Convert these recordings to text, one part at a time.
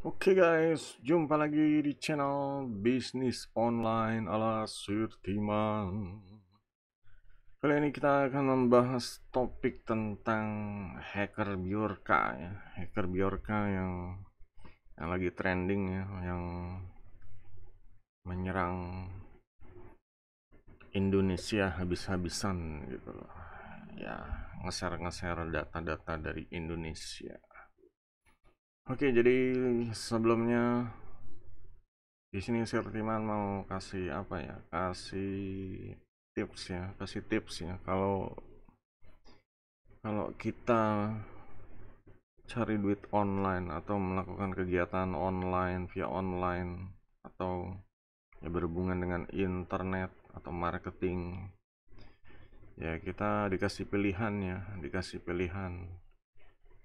Oke guys, jumpa lagi di channel bisnis online ala Sirtiman. Kali ini kita akan membahas topik tentang hacker Bjorka ya. Hacker Bjorka yang lagi trending ya, yang menyerang Indonesia habis-habisan gitu loh. Ya, nge-share data-data dari Indonesia. Oke, jadi sebelumnya di sini Sirtiman mau kasih apa ya? Kasih tips ya. Kalau kalau kita cari duit online atau melakukan kegiatan online via online atau ya berhubungan dengan internet atau marketing, ya kita dikasih pilihan.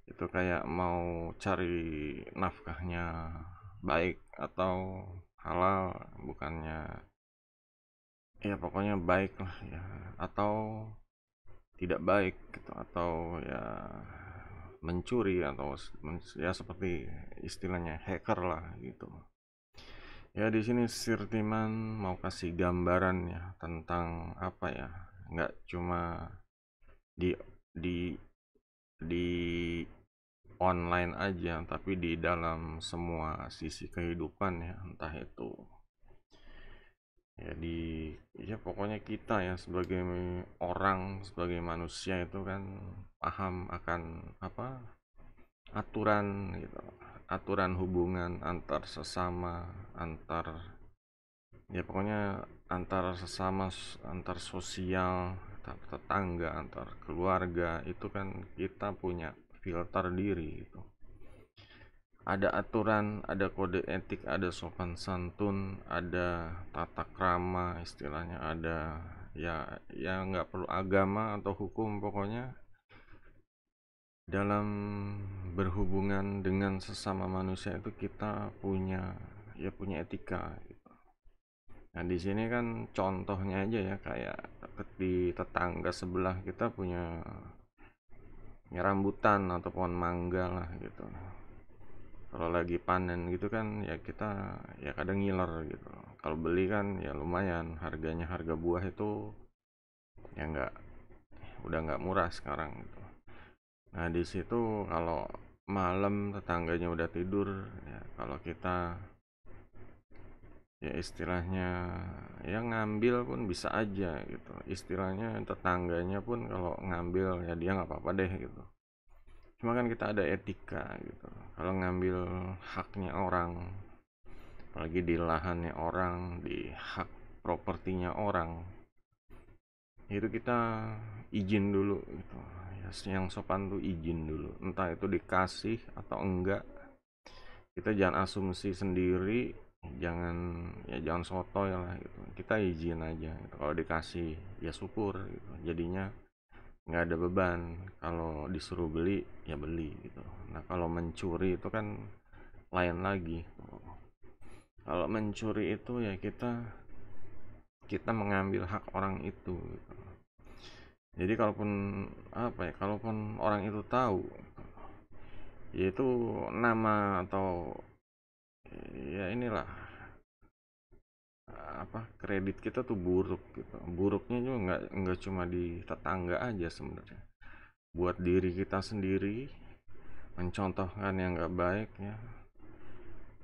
Itu kayak mau cari nafkahnya baik atau halal, bukannya ya pokoknya baik lah ya, atau tidak baik gitu, atau ya mencuri atau ya seperti istilahnya hacker lah gitu. Ya di sini Sirtiman mau kasih gambaran ya tentang apa ya, nggak cuma di di di online aja, tapi di dalam semua sisi kehidupan ya, entah itu ya ya pokoknya kita ya sebagai orang, sebagai manusia itu kan paham akan apa, aturan gitu, aturan hubungan antar sesama, antar ya pokoknya antar sesama, antar sosial, antar tetangga, antar keluarga, itu kan kita punya filter diri gitu. Ada aturan, ada kode etik, ada sopan santun, ada tata krama, istilahnya ada ya, ya nggak perlu agama atau hukum, pokoknya dalam berhubungan dengan sesama manusia itu kita punya etika gitu. Nah di sini kan contohnya aja ya, kayak di tetangga sebelah kita punya ya rambutan atau pohon mangga lah gitu. Kalau lagi panen gitu kan ya kita ya kadang ngiler gitu. Kalau beli kan ya lumayan harganya, harga buah itu ya udah nggak murah sekarang gitu. Nah di situ kalau malam tetangganya udah tidur, ya kalau kita ya istilahnya ya ngambil pun bisa aja gitu. Istilahnya tetangganya pun kalau ngambil ya dia nggak apa-apa deh gitu. Cuma kan kita ada etika gitu. Kalau ngambil haknya orang, apalagi di lahannya orang, di hak propertinya orang, itu kita izin dulu gitu ya. Yang sopan tuh izin dulu, entah itu dikasih atau enggak. Kita jangan asumsi sendiri, jangan sotoy lah gitu, kita izin aja gitu. Kalau dikasih ya syukur gitu, jadinya nggak ada beban. Kalau disuruh beli ya beli gitu. Nah kalau mencuri itu kan lain lagi. Kalau mencuri itu ya kita kita mengambil hak orang itu gitu. Jadi kalaupun apa ya, kalaupun orang itu tahu, yaitu nama atau ya inilah apa, kredit kita tuh buruk gitu. Buruknya juga nggak cuma di tetangga aja sebenarnya, buat diri kita sendiri, mencontohkan yang nggak baik ya.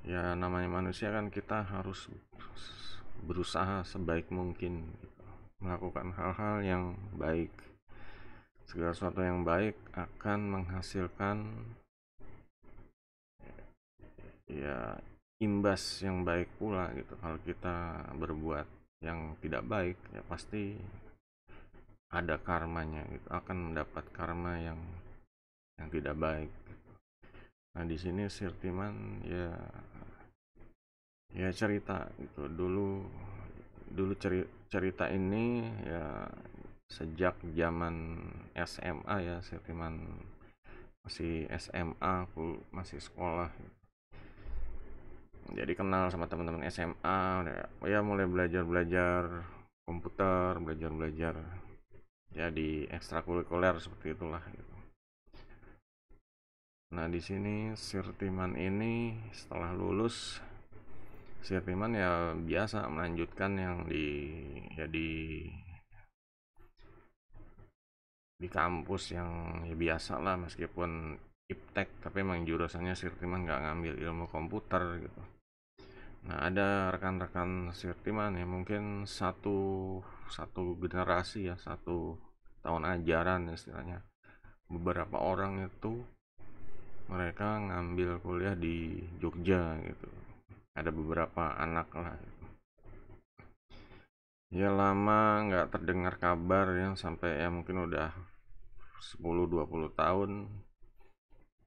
Ya namanya manusia kan, kita harus berusaha sebaik mungkin gitu, melakukan hal-hal yang baik. Segala sesuatu yang baik akan menghasilkan ya imbas yang baik pula gitu. Kalau kita berbuat yang tidak baik ya pasti ada karmanya gitu, akan mendapat karma yang tidak baik. Nah di sini Sirtiman ya cerita gitu. Dulu cerita ini ya sejak zaman SMA ya. Sirtiman masih SMA, aku masih sekolah, jadi kenal sama teman-teman SMA ya, mulai belajar komputer, belajar ya di ekstrakurikuler seperti itulah gitu. Nah, di sini Sirtiman ini setelah lulus, Sirtiman ya biasa melanjutkan yang ya di kampus yang ya biasa lah, meskipun iptek, tapi emang jurusannya Sirtiman nggak ngambil ilmu komputer gitu. Nah, ada rekan-rekan Sirtiman ya mungkin satu satu generasi ya, satu tahun ajaran istilahnya. Beberapa orang itu mereka ngambil kuliah di Jogja gitu. Ada beberapa anak lah gitu. Ya lama nggak terdengar kabar ya, sampai ya mungkin udah 10-20 tahun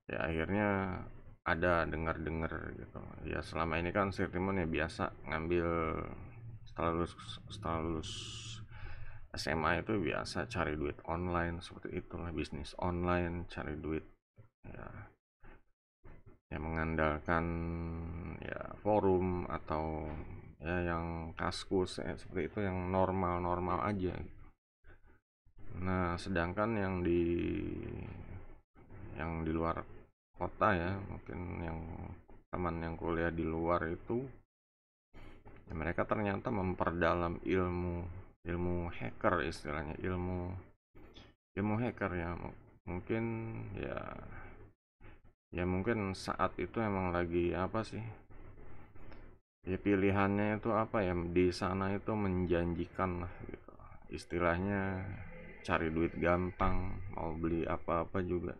ya akhirnya ada dengar-dengar gitu. Ya selama ini kan Sirtimun ya biasa ngambil setelah lulus setelah lulus SMA itu biasa cari duit online, seperti itulah, bisnis online, cari duit ya, yang mengandalkan ya forum atau ya yang Kaskus ya, seperti itu, yang normal-normal aja. Nah, sedangkan yang di luar kota ya, mungkin yang teman yang kuliah di luar itu ya mereka ternyata memperdalam ilmu ilmu hacker istilahnya, ilmu ilmu hacker ya. Mungkin ya ya mungkin saat itu emang lagi apa sih, ya pilihannya itu apa ya, di sana itu menjanjikan lah gitu, istilahnya cari duit gampang, mau beli apa-apa juga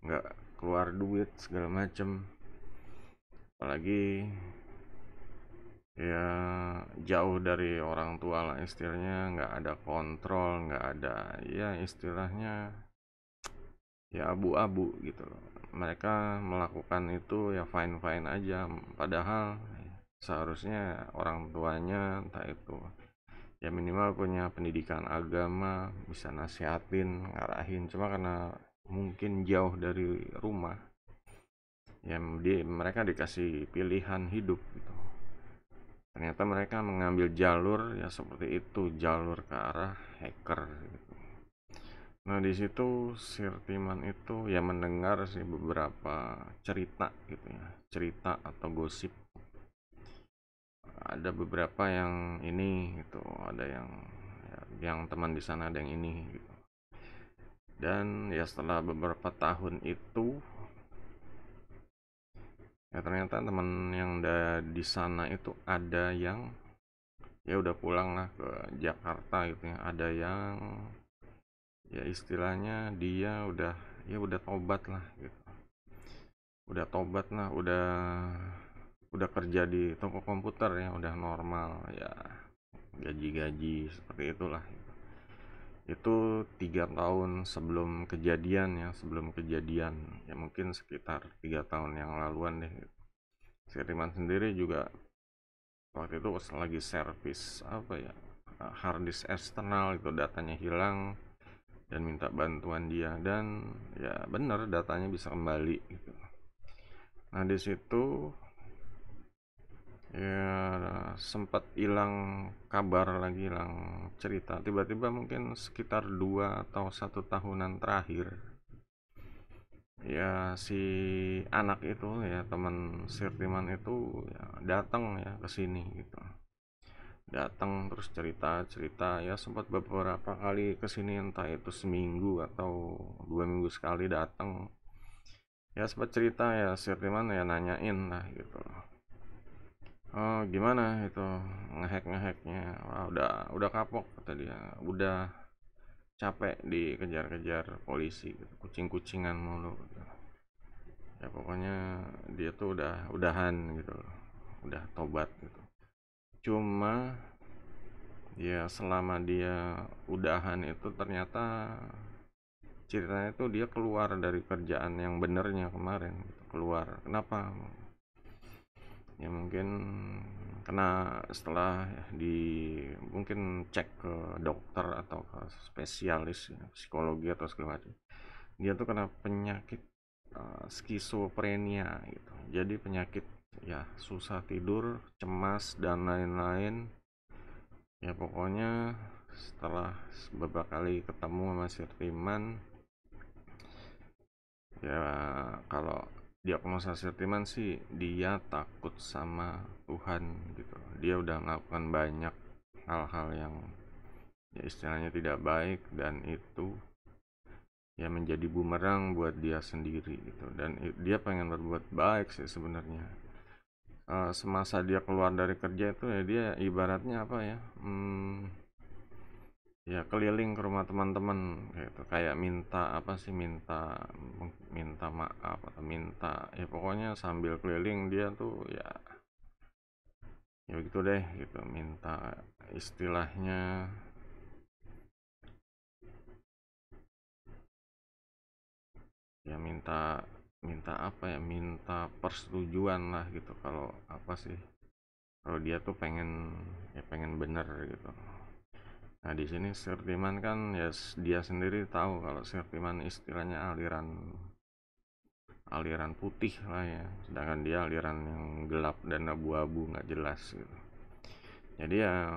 nggak keluar duit segala macem, apalagi ya jauh dari orang tua lah istilahnya, nggak ada kontrol, nggak ada ya istilahnya ya abu-abu gitu loh. Mereka melakukan itu ya fine fine aja, padahal seharusnya orang tuanya entah itu ya minimal punya pendidikan agama, bisa nasihatin, ngarahin. Cuma karena mungkin jauh dari rumah ya, mereka dikasih pilihan hidup gitu, ternyata mereka mengambil jalur ya seperti itu, jalur ke arah hacker gitu. Nah, di situ Sirtiman itu ya mendengar sih beberapa cerita gitu ya, cerita atau gosip. Ada beberapa yang ini gitu, ada yang ya, yang teman di sana ada yang ini gitu. Dan ya setelah beberapa tahun itu ya ternyata teman yang di sana itu ada yang ya udah pulang lah ke Jakarta gitu ya. Ada yang ya istilahnya dia udah tobat lah gitu. Udah tobat lah, udah kerja di toko komputer ya, udah normal ya, gaji-gaji seperti itulah. Itu 3 tahun sebelum kejadian ya, ya mungkin sekitar 3 tahun yang laluan deh. Siriman sendiri juga waktu itu lagi servis apa ya, hard disk eksternal itu datanya hilang dan minta bantuan dia, dan ya bener datanya bisa kembali gitu. Nah, di situ ya sempat hilang kabar lagi, hilang cerita, tiba-tiba mungkin sekitar 2 atau 1 tahunan terakhir ya si anak itu ya, teman Sirtiman itu ya datang ya ke sini gitu, datang terus cerita cerita ya, sempat beberapa kali ke sini, entah itu seminggu atau 2 minggu sekali datang ya, sempat cerita ya, Sirtiman ya nanyain lah gitu, oh gimana itu ngehacknya. Wah, udah kapok kata dia, udah capek dikejar-kejar polisi gitu, kucing-kucingan mulu gitu. Ya pokoknya dia tuh udahan gitu loh, udah tobat gitu. Cuma ya selama dia udahan itu ternyata ceritanya tuh dia keluar dari kerjaan yang benernya kemarin gitu. Keluar kenapa ya, mungkin kena setelah di mungkin cek ke dokter atau ke spesialis ya, psikologi atau segala macam, dia tuh kena penyakit skizofrenia gitu. Jadi penyakit ya susah tidur, cemas dan lain-lain. Ya pokoknya setelah beberapa kali ketemu sama Sirtiman Ya kalau diagnosa Sirtiman sih dia takut sama Tuhan gitu. Dia udah melakukan banyak hal-hal yang ya istilahnya tidak baik, dan itu ya menjadi bumerang buat dia sendiri gitu. Dan dia pengen berbuat baik sih sebenarnya. Semasa dia keluar dari kerja itu ya dia ibaratnya apa ya, ya keliling ke rumah teman-teman gitu, kayak minta apa sih, minta minta maaf atau minta, ya pokoknya sambil keliling dia tuh ya, ya begitu deh gitu, minta istilahnya ya minta minta apa ya, minta persetujuan lah gitu, kalau apa sih, kalau dia tuh pengen, ya pengen bener gitu. Nah di sini Sirtiman kan ya dia sendiri tahu kalau Sirtiman istilahnya aliran aliran putih lah ya, sedangkan dia aliran yang gelap dan abu-abu nggak jelas gitu. Jadi ya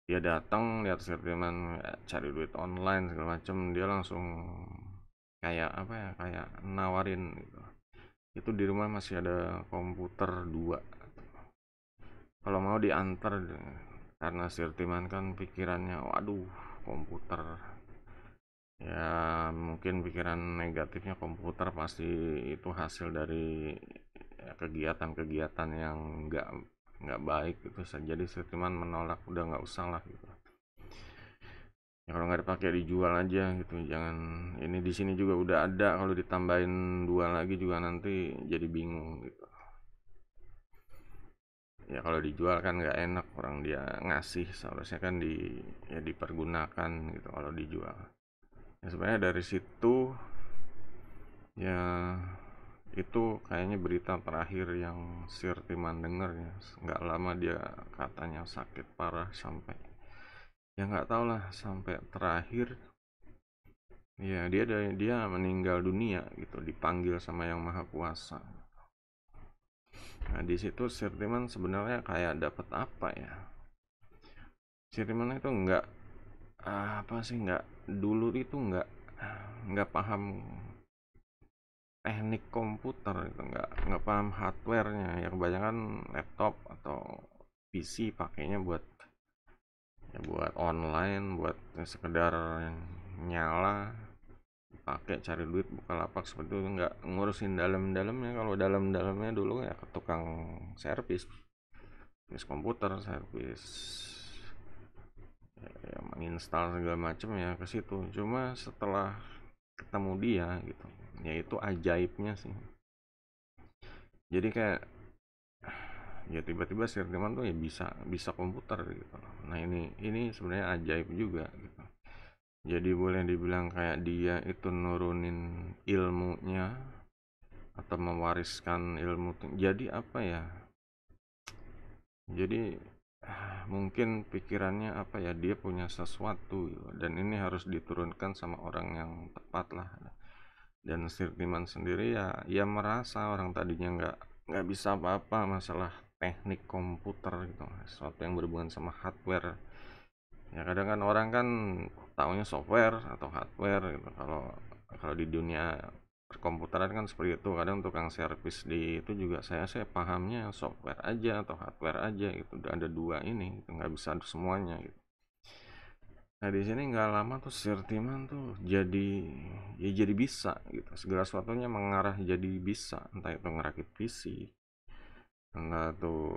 dia datang lihat Sirtiman ya, cari duit online segala macem, dia langsung kayak apa ya, kayak nawarin gitu. Itu di rumah masih ada komputer dua, kalau mau diantar, karena Sirtiman kan pikirannya waduh komputer, ya mungkin pikiran negatifnya komputer pasti itu hasil dari ya, kegiatan-kegiatan yang nggak baik gitu. Jadi Setiman menolak, udah nggak usah lah gitu, ya kalau nggak dipakai dijual aja gitu, jangan. Ini di sini juga udah ada, kalau ditambahin dua lagi juga nanti jadi bingung gitu. Ya kalau dijual kan nggak enak, orang dia ngasih seharusnya kan ya dipergunakan gitu kalau dijual. Ya sebenarnya dari situ ya, itu kayaknya berita terakhir yang Sirtiman denger ya. Nggak lama dia katanya sakit parah, sampai ya nggak tau lah, sampai terakhir ya dia meninggal dunia gitu, dipanggil sama Yang Maha Kuasa. Nah di situ Sirtiman sebenarnya kayak dapat apa ya, Sirtiman itu nggak apa sih, nggak dulu itu nggak paham teknik komputer itu, nggak paham hardwarenya ya. Kebanyakan laptop atau PC pakainya buat ya buat online, buat ya sekedar nyala, pakai cari duit Bukalapak seperti itu, nggak ngurusin dalam-dalamnya. Kalau dalam-dalamnya dulu ya ke tukang servis, servis komputer, servis ya menginstal segala macam ya, ke situ. Cuma setelah ketemu dia gitu, ya itu ajaibnya sih. Jadi kayak ya tiba-tiba Sirtiman tuh ya bisa bisa komputer gitu. Nah ini sebenarnya ajaib juga gitu. Jadi boleh dibilang kayak dia itu nurunin ilmunya atau mewariskan ilmu. Jadi apa ya, jadi mungkin pikirannya apa ya, dia punya sesuatu gitu, dan ini harus diturunkan sama orang yang tepat lah. Dan Sirtiman sendiri ya merasa orang tadinya nggak bisa apa-apa masalah teknik komputer gitu, sesuatu yang berhubungan sama hardware. Ya kadang kan orang kan taunya software atau hardware gitu. Kalau kalau di dunia perkomputeran kan seperti itu. Kadang tukang servis di itu juga saya pahamnya software aja atau hardware aja gitu. Udah ada dua ini gitu, nggak bisa semuanya gitu. Nah di sini nggak lama tuh Sirtiman tuh jadi ya jadi bisa gitu. Segala sesuatunya mengarah jadi bisa. Entah itu ngerakit PC, entah tuh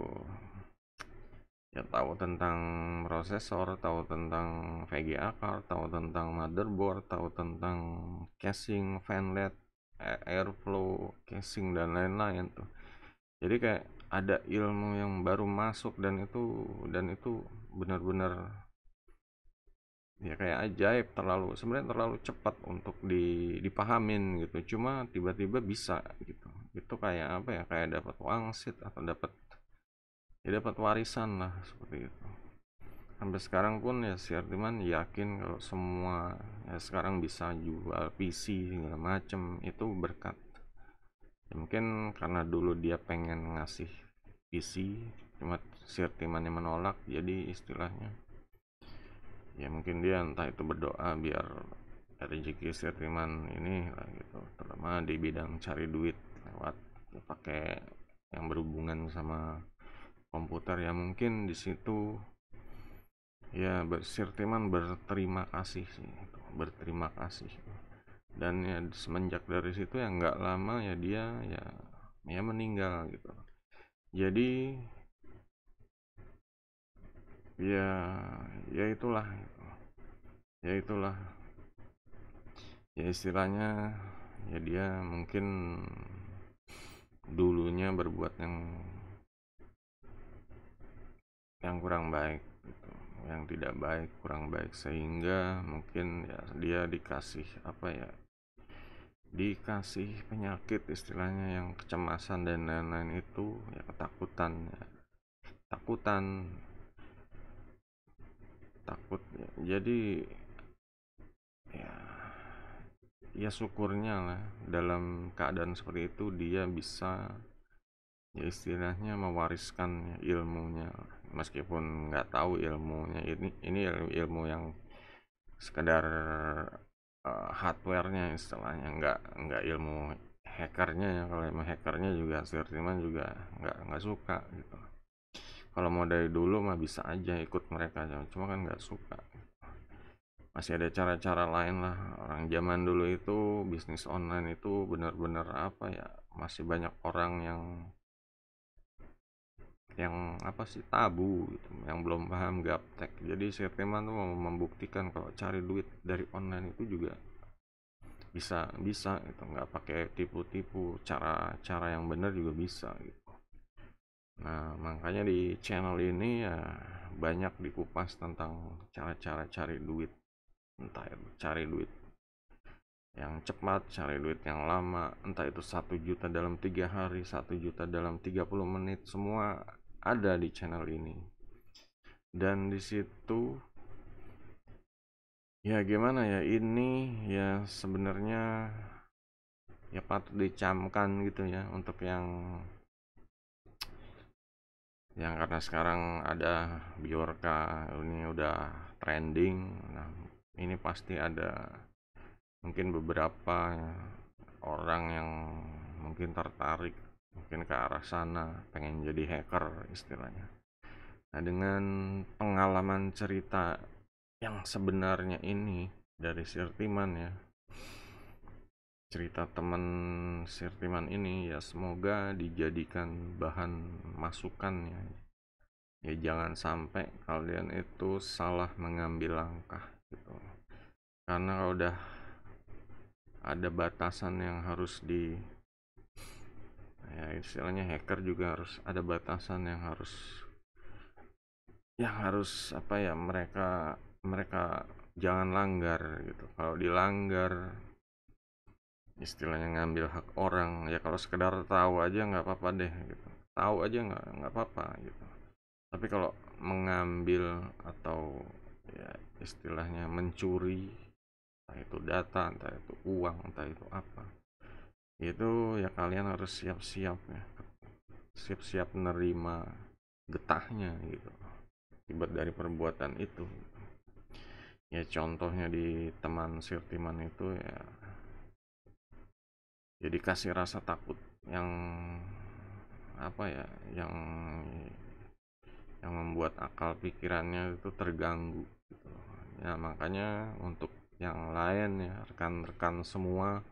ya tahu tentang prosesor, tahu tentang VGA card, tahu tentang motherboard, tahu tentang casing, fanled, airflow, casing dan lain-lain tuh. Jadi kayak ada ilmu yang baru masuk, dan itu benar-benar ya kayak ajaib, sebenarnya terlalu cepat untuk dipahamin gitu. Cuma tiba-tiba bisa gitu. Itu kayak apa ya? Kayak dapat wangsit atau dapat warisan lah seperti itu. Sampai sekarang pun ya si Artiman yakin kalau semua ya sekarang bisa jual PC segala macem itu berkat ya mungkin karena dulu dia pengen ngasih PC, cuma si Artiman yang menolak. Jadi istilahnya ya mungkin dia entah itu berdoa biar rezeki Sirtiman ini lah gitu, terutama di bidang cari duit lewat ya, pakai yang berhubungan sama komputer ya. Mungkin di situ ya Sirtiman berterima kasih sih, gitu. Berterima kasih. Dan ya semenjak dari situ ya nggak lama ya dia ya meninggal gitu. Jadi ya ya itulah gitu. Ya itulah ya istilahnya ya dia mungkin dulunya berbuat yang kurang baik gitu, yang tidak baik, kurang baik, sehingga mungkin ya dia dikasih apa ya, dikasih penyakit istilahnya, yang kecemasan dan lain-lain itu ya, ketakutan ya, takutan takut ya. Jadi ya ya syukurnya lah dalam keadaan seperti itu dia bisa ya istilahnya mewariskan ilmunya, meskipun nggak tahu ilmunya ini ilmu yang sekedar hardware-nya istilahnya, nggak ilmu hackernya ya. Kalau ilmu hackernya juga Sirtiman juga nggak suka gitu. Kalau mau dari dulu mah bisa aja ikut mereka, cuma kan nggak suka. Masih ada cara-cara lain lah. Orang zaman dulu itu bisnis online itu benar-benar apa ya, masih banyak orang yang apa sih, tabu gitu, yang belum paham gaptek. Jadi Sirtiman tuh mau membuktikan kalau cari duit dari online itu juga bisa bisa gitu, nggak pakai tipu-tipu, cara-cara yang benar juga bisa gitu. Nah makanya di channel ini ya banyak dikupas tentang cara-cara cari duit, entah itu cari duit yang cepat, cari duit yang lama, entah itu 1 juta dalam 3 hari, 1 juta dalam 30 menit, semua ada di channel ini. Dan di situ ya gimana ya, ini ya sebenarnya ya patut dicamkan gitu ya, untuk yang karena sekarang ada Biorka ini udah trending. Nah ini pasti ada mungkin beberapa orang yang mungkin tertarik mungkin ke arah sana, pengen jadi hacker istilahnya. Nah dengan pengalaman cerita yang sebenarnya ini dari Sirtiman ya, cerita teman Sirtiman ini ya, semoga dijadikan bahan masukan ya. Ya jangan sampai kalian itu salah mengambil langkah gitu. Karena kalau udah ada batasan yang harus ya istilahnya hacker juga harus ada batasan yang harus apa ya, mereka mereka jangan langgar gitu. Kalau dilanggar istilahnya ngambil hak orang ya, kalau sekedar tahu aja nggak apa-apa deh gitu, tahu aja nggak apa-apa gitu. Tapi kalau mengambil atau ya istilahnya mencuri, entah itu data, entah itu uang, entah itu apa, itu ya kalian harus siap-siap ya, siap-siap menerima getahnya gitu, akibat dari perbuatan itu. Ya contohnya di teman Sirtiman itu ya, jadi kasih rasa takut yang apa ya, yang membuat akal pikirannya itu terganggu gitu. Ya makanya untuk yang lain ya, rekan-rekan semua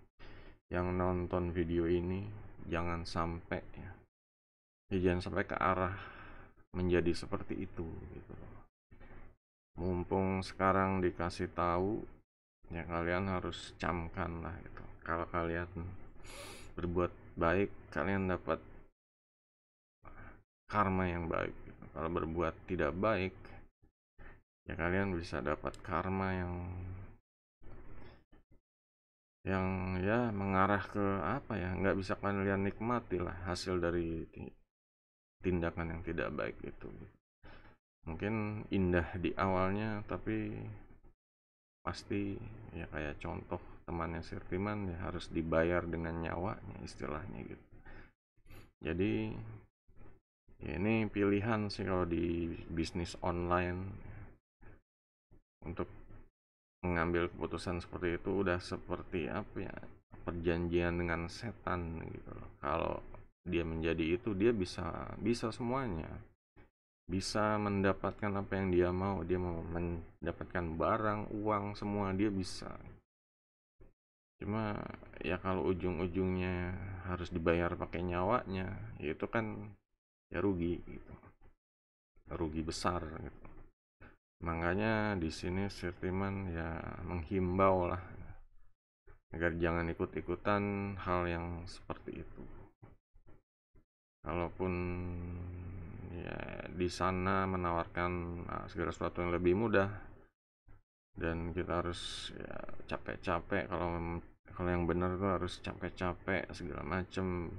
yang nonton video ini, jangan sampai ya jangan sampai ke arah menjadi seperti itu gitu. Mumpung sekarang dikasih tahu ya, kalian harus camkan lah gitu. Kalau kalian berbuat baik, kalian dapat karma yang baik gitu. Kalau berbuat tidak baik ya, kalian bisa dapat karma yang ya mengarah ke apa ya, nggak bisa kalian nikmati lah hasil dari tindakan yang tidak baik itu. Mungkin indah di awalnya, tapi pasti ya kayak contoh temannya Sirtiman ya, harus dibayar dengan nyawanya istilahnya gitu. Jadi ya ini pilihan sih kalau di bisnis online, untuk mengambil keputusan seperti itu udah seperti apa ya, perjanjian dengan setan gitu loh. Kalau dia menjadi itu, dia bisa bisa semuanya, bisa mendapatkan apa yang dia mau. Dia mau mendapatkan barang, uang, semua dia bisa. Cuma ya kalau ujung-ujungnya harus dibayar pakai nyawanya, ya itu kan ya rugi gitu, rugi besar gitu. Makanya di sini Sirtiman ya menghimbau lah agar jangan ikut-ikutan hal yang seperti itu. Kalaupun ya di sana menawarkan segala sesuatu yang lebih mudah, dan kita harus ya capek-capek, kalau yang benar tuh harus capek-capek segala macem,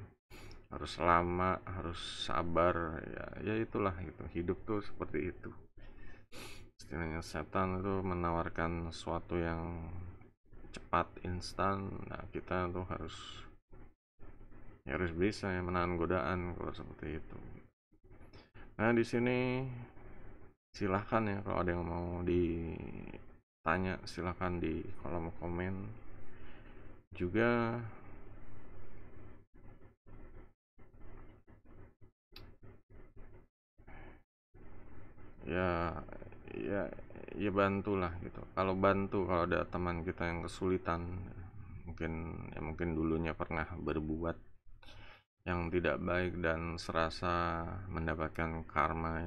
harus lama, harus sabar, ya itulah gitu, hidup tuh seperti itu. Istilahnya setan itu menawarkan sesuatu yang cepat, instan. Nah, kita tuh harus bisa ya menahan godaan kalau seperti itu. Nah, di sini silahkan ya, kalau ada yang mau ditanya silahkan di kolom komen juga. Ya, ya, ya bantulah gitu. Kalau ada teman kita yang kesulitan, mungkin dulunya pernah berbuat yang tidak baik dan serasa mendapatkan karma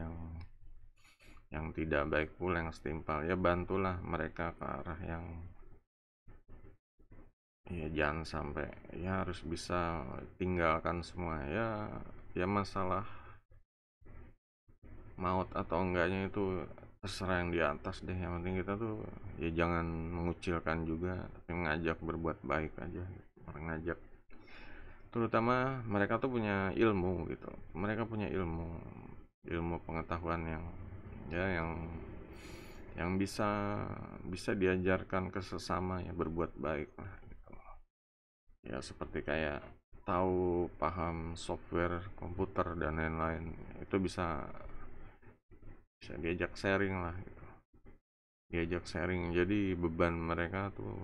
yang tidak baik pula yang setimpal, ya bantulah mereka ke arah yang ya jangan sampai ya harus bisa tinggalkan semua ya masalah maut atau enggaknya itu terserah yang di atas deh. Yang penting kita tuh ya jangan mengucilkan juga, tapi mengajak berbuat baik aja gitu. Mengajak, terutama mereka tuh punya ilmu gitu, mereka punya ilmu pengetahuan yang bisa bisa diajarkan ke sesama, ya berbuat baik lah gitu. Ya seperti kayak tahu paham software komputer dan lain-lain, itu bisa bisa diajak sharing lah gitu, diajak sharing, jadi beban mereka tuh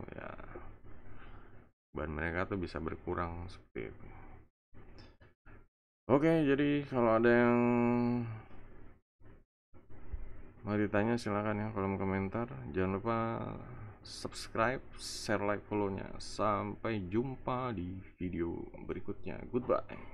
bisa berkurang seperti itu. Oke, jadi kalau ada yang mau ditanya silakan ya kolom komentar. Jangan lupa subscribe, share, like, follow-nya. Sampai jumpa di video berikutnya. Goodbye.